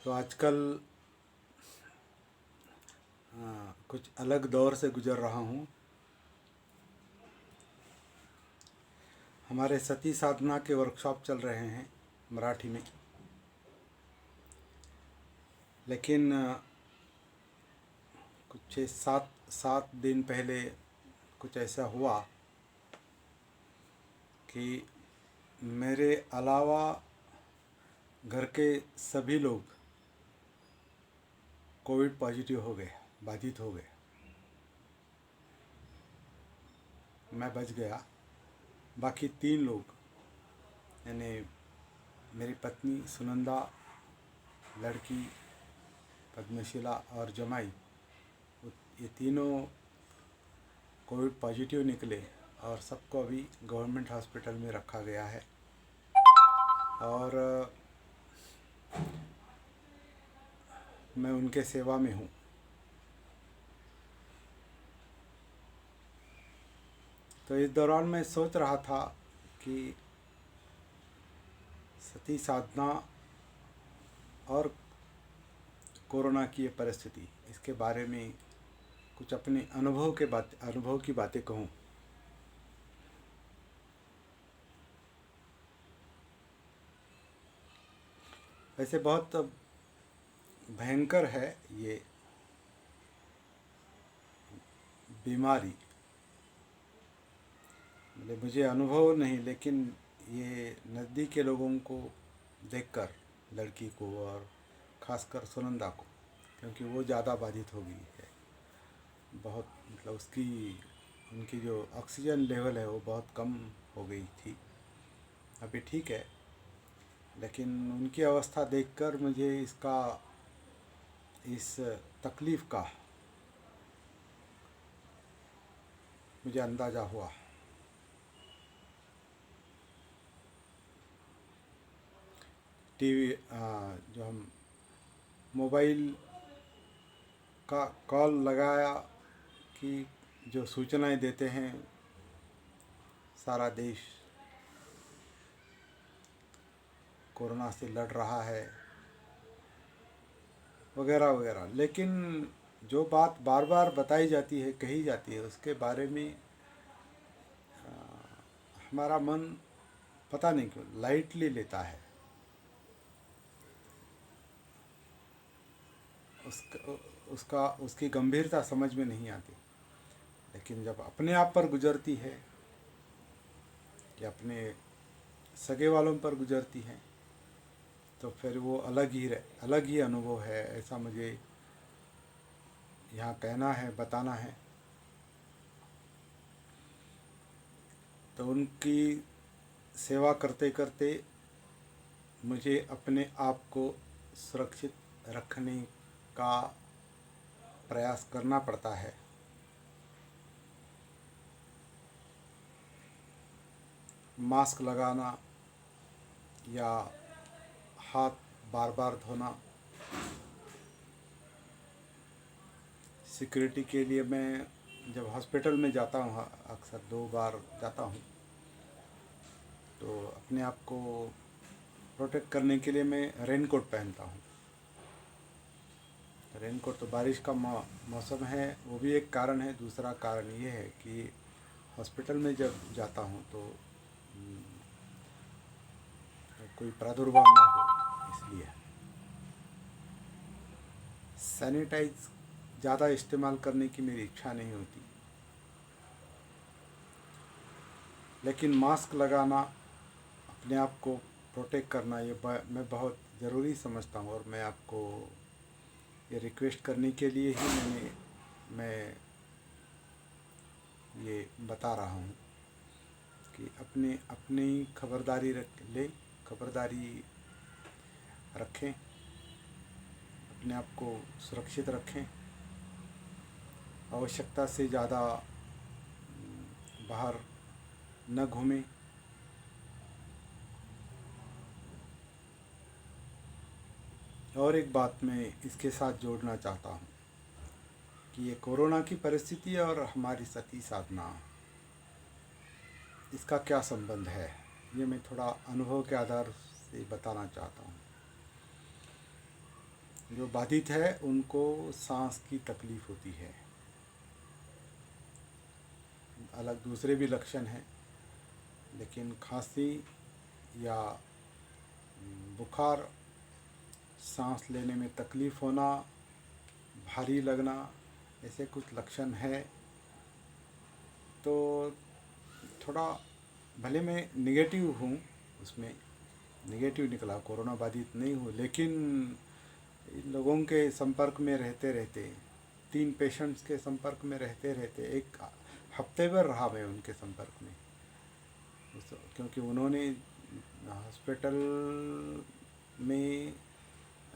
तो आजकल कुछ अलग दौर से गुज़र रहा हूँ। हमारे सती साधना के वर्कशॉप चल रहे हैं मराठी में, लेकिन कुछ 6-7 दिन पहले कुछ ऐसा हुआ कि मेरे अलावा घर के सभी लोग कोविड पॉजिटिव हो गए, बाधित हो गए। मैं बच गया। बाकी 3 लोग यानी मेरी पत्नी सुनंदा, लड़की पद्मशिला और जमाई, ये तीनों कोविड पॉजिटिव निकले और सबको अभी गवर्नमेंट हॉस्पिटल में रखा गया है। और मैं उनके सेवा में हूँ। तो इस दौरान मैं सोच रहा था कि सती साधना और कोरोना की ये परिस्थिति, इसके बारे में कुछ अपने अनुभव की बातें कहूँ। वैसे बहुत भयंकर है ये बीमारी। मतलब मुझे अनुभव नहीं, लेकिन ये नज़दीक के लोगों को देखकर, लड़की को और ख़ासकर सुनंदा को, क्योंकि वो ज़्यादा बाधित हो गई है। बहुत मतलब उनकी जो ऑक्सीजन लेवल है वो बहुत कम हो गई थी। अभी ठीक है, लेकिन उनकी अवस्था देखकर मुझे इस तकलीफ़ का मुझे अंदाज़ा हुआ। टीवी जो हम मोबाइल का कॉल लगाया कि जो सूचनाएं देते हैं सारा देश कोरोना से लड़ रहा है वगैरह वगैरह, लेकिन जो बात बार बार बताई जाती है, कही जाती है, उसके बारे में हमारा मन पता नहीं क्यों लाइटली लेता है। उसकी गंभीरता समझ में नहीं आती। लेकिन जब अपने आप पर गुजरती है या अपने सगे वालों पर गुजरती है तो फिर वो अलग ही अनुभव है, ऐसा मुझे यहाँ कहना है, बताना है। तो उनकी सेवा करते करते मुझे अपने आप को सुरक्षित रखने का प्रयास करना पड़ता है। मास्क लगाना या हाथ बार बार धोना। सिक्योरिटी के लिए मैं जब हॉस्पिटल में जाता हूँ, अक्सर 2 बार जाता हूँ, तो अपने आप को प्रोटेक्ट करने के लिए मैं रेनकोट पहनता हूँ। रेनकोट तो बारिश का मौसम है, वो भी एक कारण है। दूसरा कारण ये है कि हॉस्पिटल में जब जाता हूँ तो कोई प्रादुर्भाव ना हो, इसलिए सैनिटाइज ज़्यादा इस्तेमाल करने की मेरी इच्छा नहीं होती। लेकिन मास्क लगाना, अपने आप को प्रोटेक्ट करना, मैं बहुत ज़रूरी समझता हूँ। और मैं आपको ये रिक्वेस्ट करने के लिए ही मैं ये बता रहा हूँ कि अपनी खबरदारी रखें, अपने आप को सुरक्षित रखें। आवश्यकता से ज़्यादा बाहर न घूमें। और एक बात मैं इसके साथ जोड़ना चाहता हूँ कि ये कोरोना की परिस्थिति और हमारी सती साधना, इसका क्या संबंध है, ये मैं थोड़ा अनुभव के आधार से बताना चाहता हूँ। जो बाधित है उनको सांस की तकलीफ़ होती है। अलग दूसरे भी लक्षण हैं, लेकिन खांसी या बुखार, सांस लेने में तकलीफ़ होना, भारी लगना, ऐसे कुछ लक्षण है। तो थोड़ा भले मैं निगेटिव हूँ, उसमें निगेटिव निकला, कोरोना बाधित नहीं हूँ, लेकिन इन लोगों के संपर्क में रहते रहते, 3 पेशेंट्स के संपर्क में रहते रहते 1 हफ्ते भर रहा मैं उनके संपर्क में। क्योंकि उन्होंने हॉस्पिटल में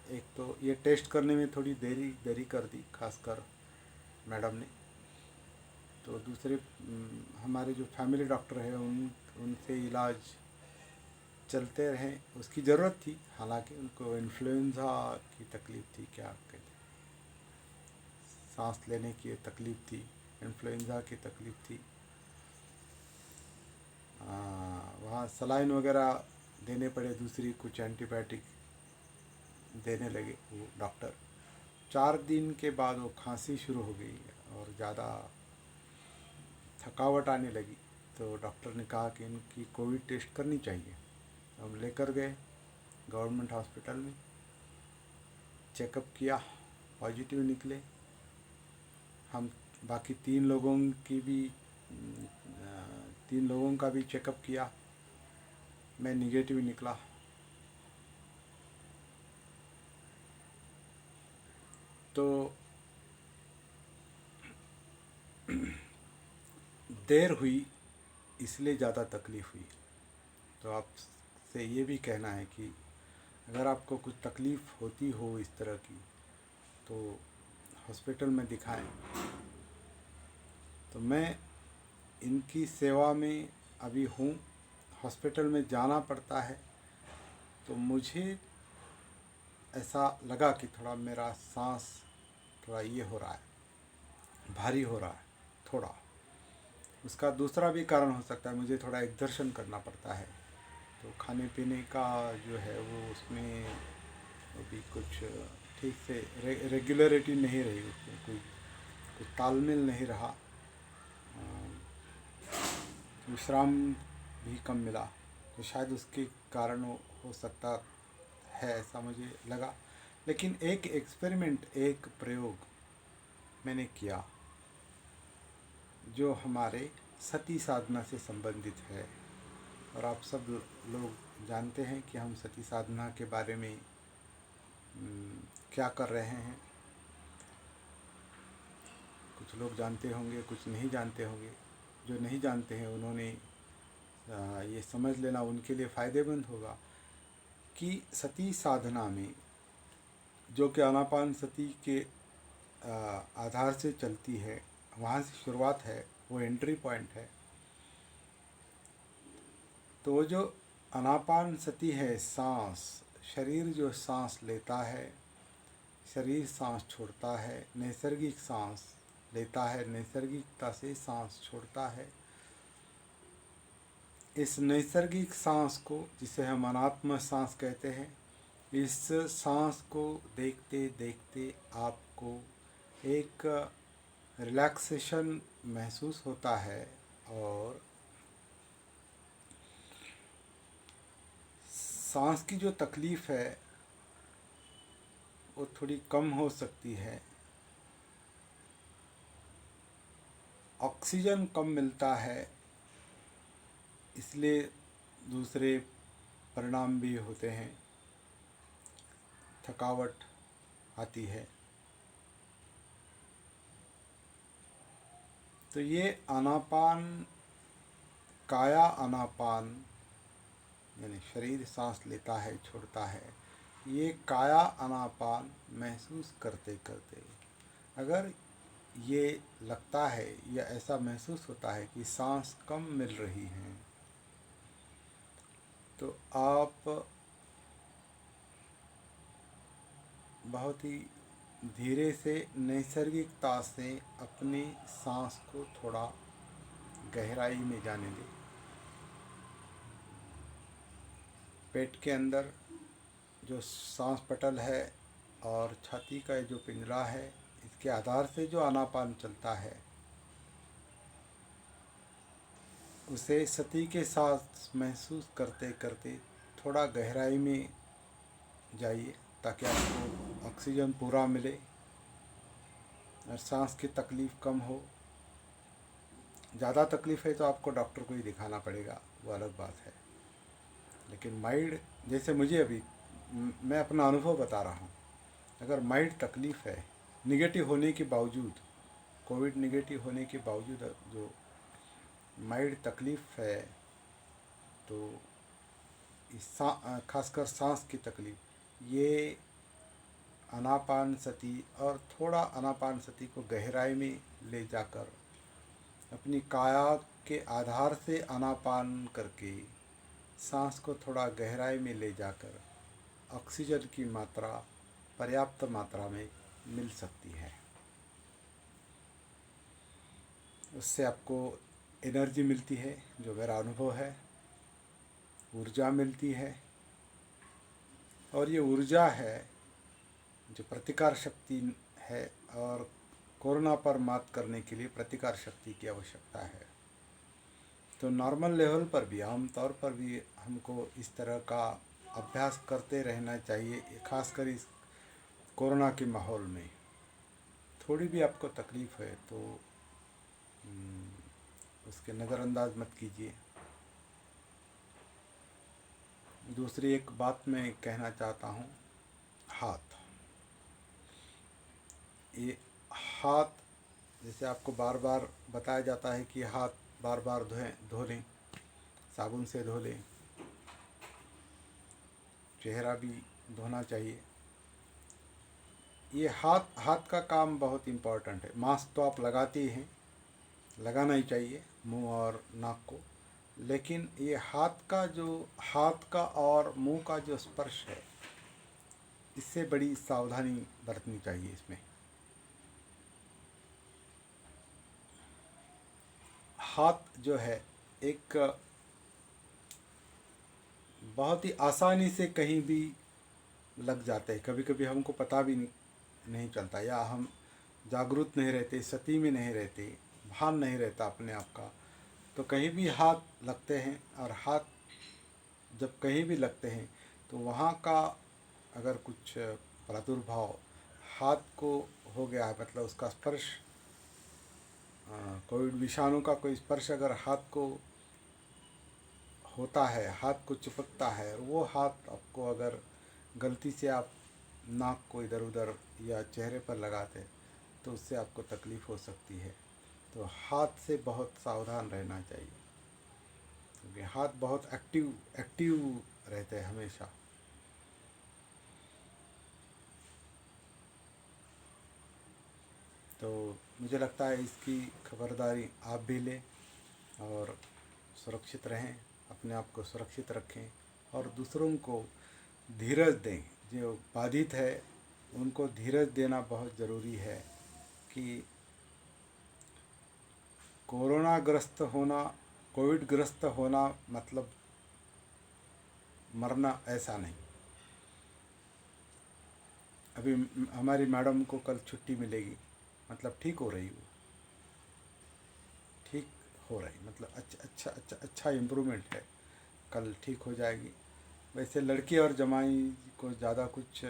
एक तो ये टेस्ट करने में थोड़ी देरी कर दी, खासकर मैडम ने। तो दूसरे हमारे जो फैमिली डॉक्टर हैं उनसे इलाज चलते रहे, उसकी ज़रूरत थी। हालांकि उनको इन्फ्लुएंज़ा की तकलीफ़ थी, क्या कहते, सांस लेने की तकलीफ़ थी, इन्फ्लुएंज़ा की तकलीफ़ थी। वहाँ सलाइन वगैरह देने पड़े, दूसरी कुछ एंटीबायोटिक देने लगे वो डॉक्टर। 4 दिन के बाद वो खांसी शुरू हो गई और ज़्यादा थकावट आने लगी। तो डॉक्टर ने कहा कि इनकी कोविड टेस्ट करनी चाहिए। हम लेकर गए गवर्नमेंट हॉस्पिटल में, चेकअप किया, पॉजिटिव निकले। हम बाकी 3 लोगों की भी 3 लोगों का भी चेकअप किया, मैं निगेटिव निकला। तो देर हुई, इसलिए ज़्यादा तकलीफ़ हुई। तो आपसे ये भी कहना है कि अगर आपको कुछ तकलीफ़ होती हो इस तरह की, तो हॉस्पिटल में दिखाएं। तो मैं इनकी सेवा में अभी हूँ, हॉस्पिटल में जाना पड़ता है। तो मुझे ऐसा लगा कि थोड़ा मेरा सांस थोड़ा ये हो रहा है, भारी हो रहा है थोड़ा। उसका दूसरा भी कारण हो सकता है, मुझे थोड़ा एक्सर्शन करना पड़ता है। तो खाने पीने का जो है वो उसमें अभी कुछ ठीक से रेगुलरिटी नहीं रही, उसमें कोई तालमेल नहीं रहा। विश्राम भी कम मिला, तो शायद उसके कारण हो सकता है, ऐसा मुझे लगा। लेकिन एक एक्सपेरिमेंट, एक प्रयोग मैंने किया जो हमारे सती साधना से संबंधित है। और आप सब लोग जानते हैं कि हम सती साधना के बारे में क्या कर रहे हैं। कुछ लोग जानते होंगे, कुछ नहीं जानते होंगे। जो नहीं जानते हैं उन्होंने ये समझ लेना उनके लिए फ़ायदेमंद होगा कि सती साधना में जो कि आनापान सती के आधार से चलती है, वहाँ से शुरुआत है, वो एंट्री पॉइंट है। तो वो जो आनापान सती है, सांस, शरीर जो सांस लेता है, शरीर सांस छोड़ता है, नैसर्गिक सांस लेता है, नैसर्गिकता से सांस छोड़ता है। इस नैसर्गिक सांस को, जिसे हम अनात्म सांस कहते हैं, इस सांस को देखते देखते आपको एक रिलैक्सेशन महसूस होता है और सांस की जो तकलीफ़ है वो थोड़ी कम हो सकती है। ऑक्सीजन कम मिलता है, इसलिए दूसरे परिणाम भी होते हैं, थकावट आती है। तो ये आनापान, काया आनापान, यानी शरीर सांस लेता है छोड़ता है, ये काया आनापान महसूस करते करते अगर ये लगता है या ऐसा महसूस होता है कि सांस कम मिल रही है, तो आप बहुत ही धीरे से नैसर्गिकता से अपनी सांस को थोड़ा गहराई में जाने दें। पेट के अंदर जो सांस पटल है और छाती का जो पिंजरा है, इसके आधार से जो आनापान चलता है उसे सती के साथ महसूस करते करते थोड़ा गहराई में जाइए ताकि आपको ऑक्सीजन पूरा मिले और सांस की तकलीफ़ कम हो। ज़्यादा तकलीफ़ है तो आपको डॉक्टर को ही दिखाना पड़ेगा, वो अलग बात है। लेकिन माइल्ड, जैसे मुझे अभी मैं अपना अनुभव बता रहा हूँ, अगर माइल्ड तकलीफ़ है निगेटिव होने के बावजूद, कोविड निगेटिव होने के बावजूद जो माइल्ड तकलीफ़ है, तो खासकर सांस की तकलीफ़, ये आनापानसती और थोड़ा आनापानसती को गहराई में ले जाकर अपनी काया के आधार से आनापान करके सांस को थोड़ा गहराई में ले जाकर ऑक्सीजन की मात्रा पर्याप्त मात्रा में मिल सकती है। उससे आपको एनर्जी मिलती है, जो मेरा अनुभव है, ऊर्जा मिलती है। और ये ऊर्जा है जो प्रतिकार शक्ति है, और कोरोना पर मात करने के लिए प्रतिकार शक्ति की आवश्यकता है। तो नॉर्मल लेवल पर भी, आम तौर पर भी हमको इस तरह का अभ्यास करते रहना चाहिए, खासकर इस कोरोना के माहौल में। थोड़ी भी आपको तकलीफ़ है तो उसके नज़रअंदाज मत कीजिए। दूसरी एक बात मैं कहना चाहता हूँ, हाथ। ये हाथ, जैसे आपको बार बार बताया जाता है कि हाथ बार बार धो लें, साबुन से धो लें, चेहरा भी धोना चाहिए। ये हाथ का काम बहुत इम्पोर्टेंट है। मास्क तो आप लगाते ही हैं, लगाना ही चाहिए मुंह और नाक को, लेकिन ये हाथ का और मुंह का जो स्पर्श है, इससे बड़ी सावधानी बरतनी चाहिए। इसमें हाथ जो है एक बहुत ही आसानी से कहीं भी लग जाते हैं। कभी कभी हमको पता भी नहीं चलता, या हम जागरूक नहीं रहते, सती में नहीं रहते, भान नहीं रहता अपने आप का, तो कहीं भी हाथ लगते हैं। और हाथ जब कहीं भी लगते हैं तो वहाँ का अगर कुछ प्रादुर्भाव हाथ को हो गया है, मतलब उसका स्पर्श, कोविड विषाणु का कोई स्पर्श अगर हाथ को होता है, हाथ को चिपकता है, और वो हाथ आपको अगर गलती से आप नाक को इधर उधर या चेहरे पर लगाते तो उससे आपको तकलीफ़ हो सकती है। तो हाथ से बहुत सावधान रहना चाहिए, क्योंकि हाथ बहुत एक्टिव रहते हैं हमेशा। तो मुझे लगता है इसकी खबरदारी आप भी लें और सुरक्षित रहें, अपने आप को सुरक्षित रखें और दूसरों को धीरज दें। जो बाधित है उनको धीरज देना बहुत ज़रूरी है कि कोविड ग्रस्त होना मतलब मरना ऐसा नहीं। अभी हमारी मैडम को कल छुट्टी मिलेगी, मतलब ठीक हो रही, वो ठीक हो रही, मतलब अच्छा इम्प्रूवमेंट है, कल ठीक हो जाएगी। वैसे लड़की और जमाई को ज़्यादा कुछ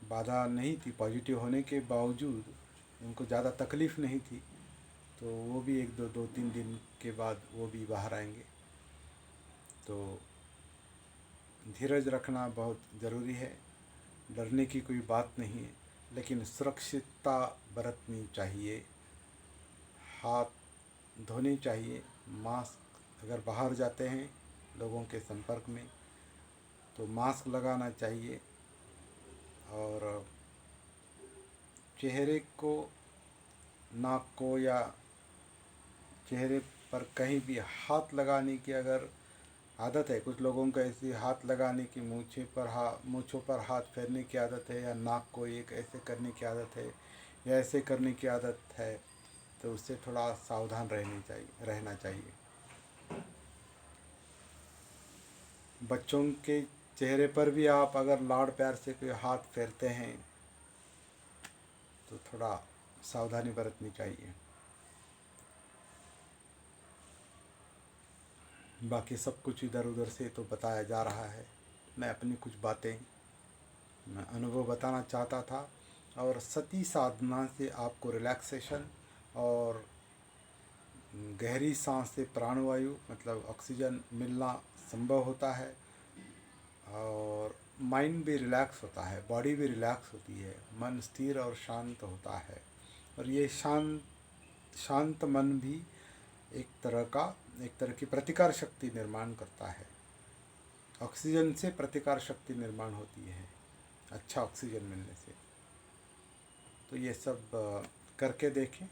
बाधा नहीं थी, पॉजिटिव होने के बावजूद उनको ज़्यादा तकलीफ़ नहीं थी, तो वो भी दो तीन दिन के बाद वो भी बाहर आएंगे। तो धीरज रखना बहुत ज़रूरी है, डरने की कोई बात नहीं है, लेकिन सुरक्षितता बरतनी चाहिए। हाथ धोने चाहिए, मास्क, अगर बाहर जाते हैं लोगों के संपर्क में तो मास्क लगाना चाहिए, और चेहरे को, नाक को या चेहरे पर कहीं भी हाथ लगाने की अगर आदत है, कुछ लोगों को ऐसी हाथ लगाने की, मूँछों पर हाथ फेरने की आदत है, या नाक को एक ऐसे करने की आदत है, या ऐसे करने की आदत है, तो उससे थोड़ा सावधान रहना चाहिए। बच्चों के चेहरे पर भी आप अगर लाड़ प्यार से कोई हाथ फेरते हैं तो थोड़ा सावधानी बरतनी चाहिए। बाकी सब कुछ इधर उधर से तो बताया जा रहा है, मैं अपनी कुछ बातें, मैं अनुभव बताना चाहता था। और सती साधना से आपको रिलैक्सेशन और गहरी सांस से प्राणवायु मतलब ऑक्सीजन मिलना संभव होता है, और माइंड भी रिलैक्स होता है, बॉडी भी रिलैक्स होती है, मन स्थिर और शांत होता है। और ये शांत मन भी एक तरह की प्रतिकार शक्ति निर्माण करता है। ऑक्सीजन से प्रतिकार शक्ति निर्माण होती है, अच्छा ऑक्सीजन मिलने से। तो ये सब करके देखें।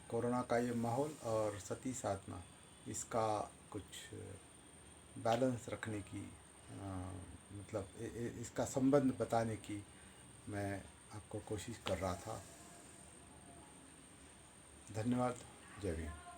कोरोना का ये माहौल और सती साधना, इसका कुछ बैलेंस रखने की मतलब इसका संबंध बताने की मैं आपको कोशिश कर रहा था। धन्यवाद। जय भीम।